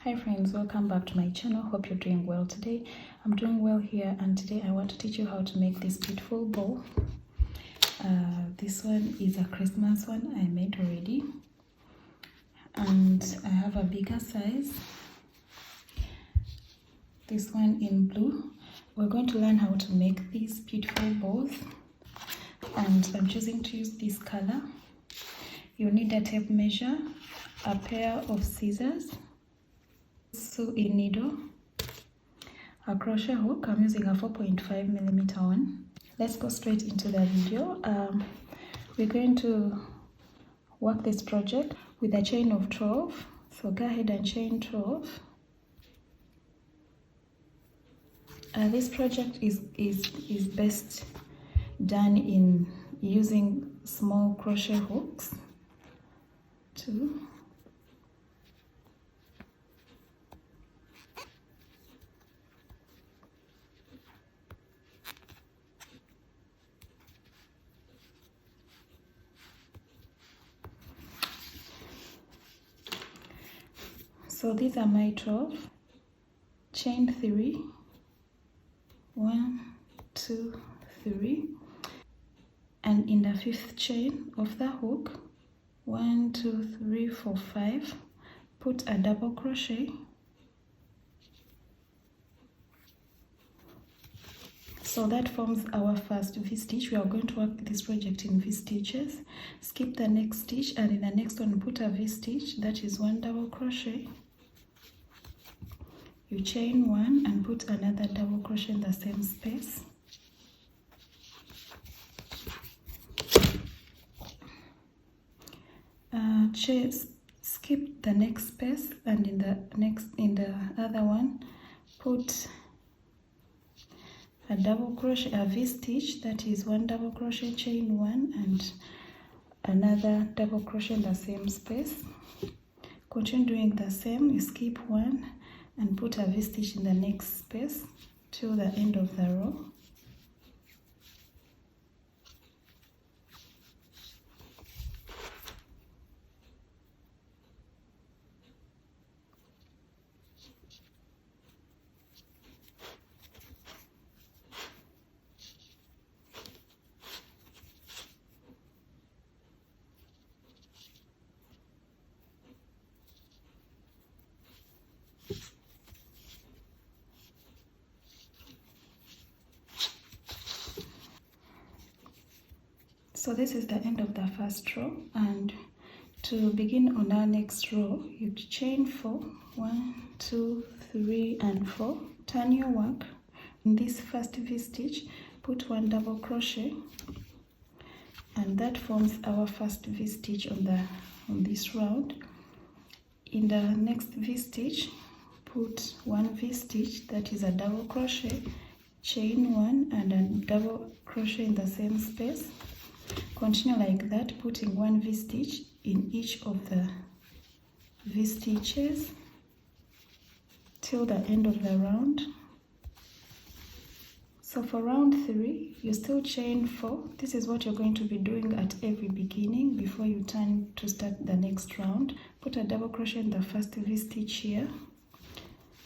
Hi friends, welcome back to my channel. Hope you're doing well today. I'm doing well here, and today I want to teach you how to make this beautiful bow. This one is a Christmas one I made already, and I have a bigger size, this one in blue. We're going to learn how to make these beautiful bows, and I'm choosing to use this color. You'll need a tape measure, a pair of scissors, sewing needle, a crochet hook. I'm using a 4.5mm one. Let's go straight into the video. We're going to work this project with a chain of 12. So go ahead and chain 12. This project is best done in using small crochet hooks too. So these are my 12. Chain 3, 1, 2, 3, and in the 5th chain of the hook, 1, 2, 3, 4, 5, put a double crochet. So that forms our first V stitch. We are going to work this project in V stitches. Skip the next stitch, and in the next one put a V stitch, that is 1 double crochet. You chain 1 and put another double crochet in the same space. Skip the next space, and in the other one put a double crochet, a V stitch, that is 1 double crochet, chain 1 and another double crochet in the same space. Continue doing the same. You skip 1 and put a V stitch in the next space till the end of the row. So this is the end of the first row, and to begin on our next row, you chain 4, 1, 2, 3, and 4. Turn your work. In this first V stitch, put 1 double crochet, and that forms our first V stitch on this round. In the next V stitch, put 1 V stitch, that is a double crochet, chain 1 and a double crochet in the same space. Continue like that, putting 1 V stitch in each of the V stitches till the end of the round. So for round 3, you still chain 4. This is what you're going to be doing at every beginning before you turn to start the next round. Put a double crochet in the first V stitch here.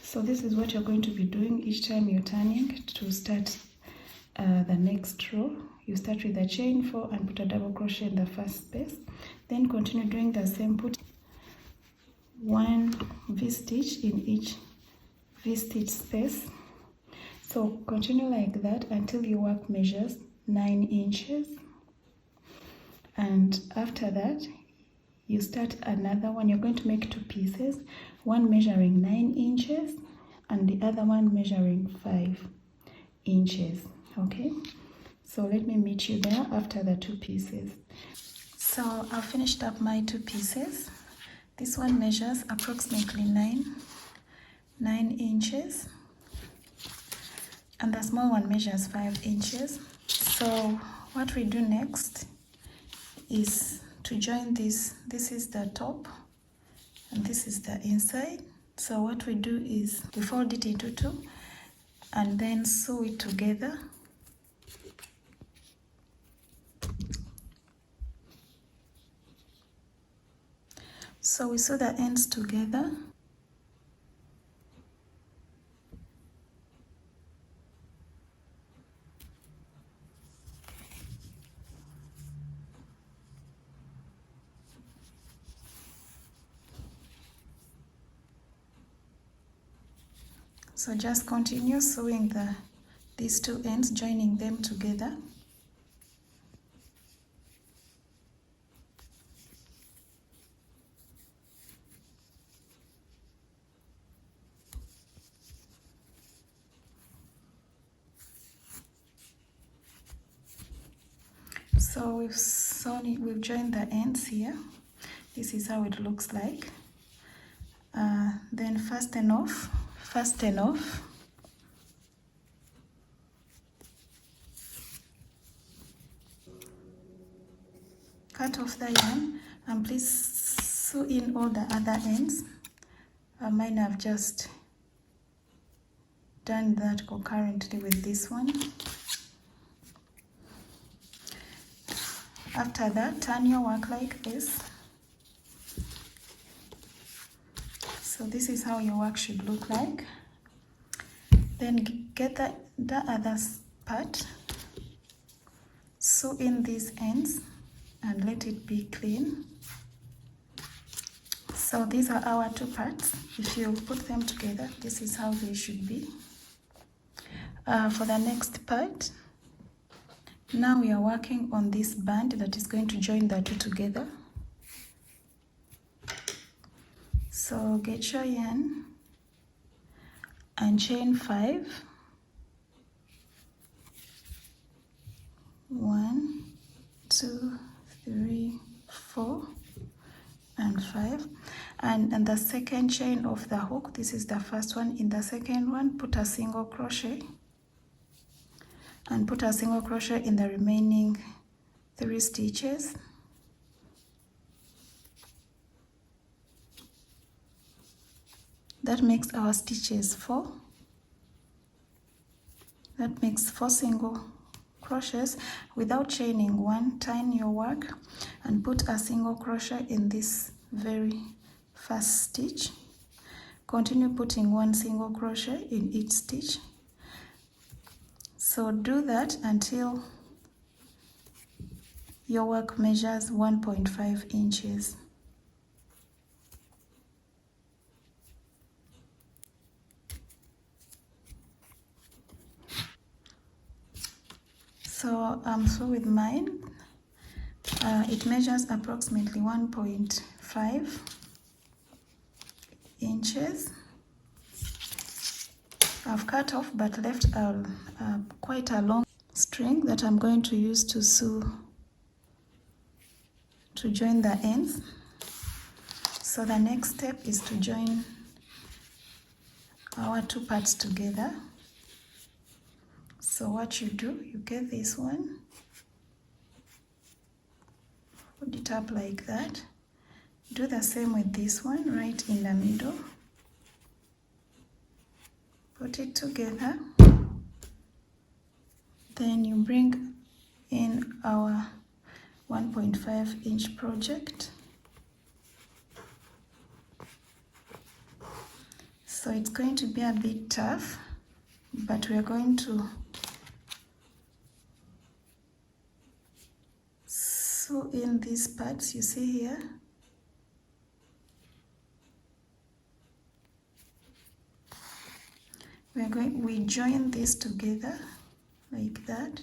So this is what you're going to be doing each time you're turning to start the next row. You start with a chain 4 and put a double crochet in the first space. Then continue doing the same. Put 1 V stitch in each V stitch space. So continue like that until your work measures 9 inches. And after that, you start another one. You're going to make 2 pieces, one measuring 9 inches and the other one measuring 5 inches. Okay, so let me meet you there after the 2 pieces. So I've finished up my 2 pieces. This one measures approximately 9 inches, and the small one measures 5 inches. So what we do next is to join this. This is the top and this is the inside. So what we do is we fold it into 2 and then sew it together. So we sew the ends together So just continue sewing these two ends, joining them together. So we've joined the ends here. This is how it looks like. Then fasten off. Cut off the yarn and please sew in all the other ends. Mine have just done that concurrently with this one. After that, turn your work like this. So this is how your work should look like. Then get the other part, sew in these ends and let it be clean. So these are our two parts. If you put them together, this is how they should be. For the next part, now we are working on this band that is going to join the two together. So get your yarn and chain 5. 1, 2, 3, 4 and 5, and the second chain of the hook, this is the first one. In the second one, put a single crochet and put a single crochet in the remaining 3 stitches. That makes our stitches 4. That makes 4 single crochets without chaining one. Turn your work and put a single crochet in this very first stitch. Continue putting 1 single crochet in each stitch. So do that until your work measures 1.5 inches. So with mine, it measures approximately 1.5 inches. I've cut off but left quite a long string that I'm going to use to sew, to join the ends. So the next step is to join our two parts together. So what you do, you get this one, put it up like that. Do the same with this one, right in the middle. Put it together. Then you bring in our 1.5 inch project. So it's going to be a bit tough, but we are going to sew in these parts you see here. We join this together like that.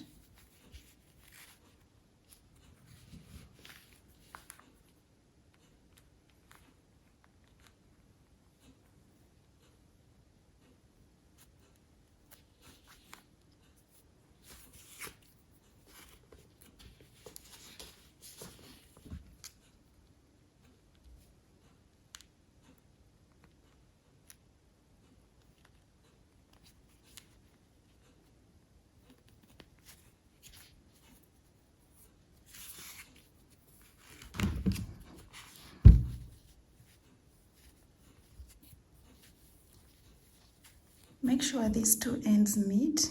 Make sure these two ends meet.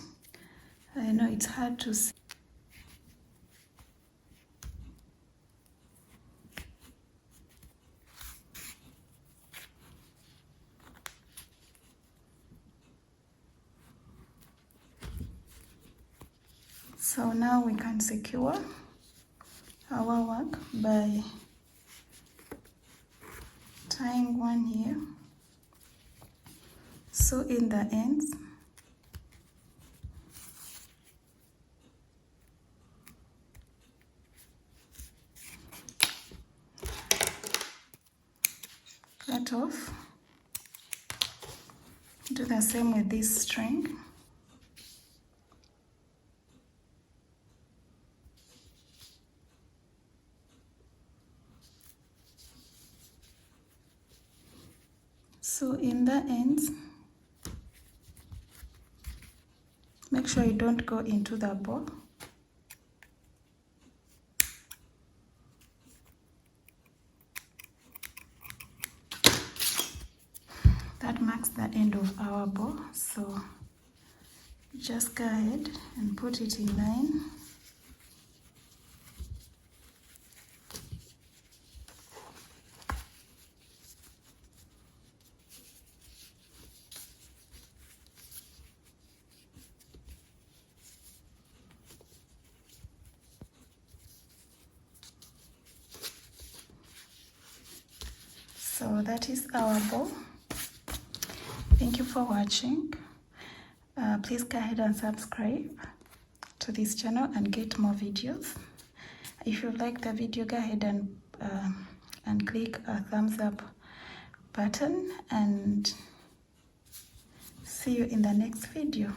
I know it's hard to see. So now we can secure our work by tying one here sew in the ends. Cut off. Do the same with this string. Sew in the ends. Make sure you don't go into the bow. That marks the end of our bow, so just go ahead and put it in line. So that is our bow. Thank you for watching. Please go ahead and subscribe to this channel and get more videos. If you like the video, go ahead and click a thumbs up button, and see you in the next video.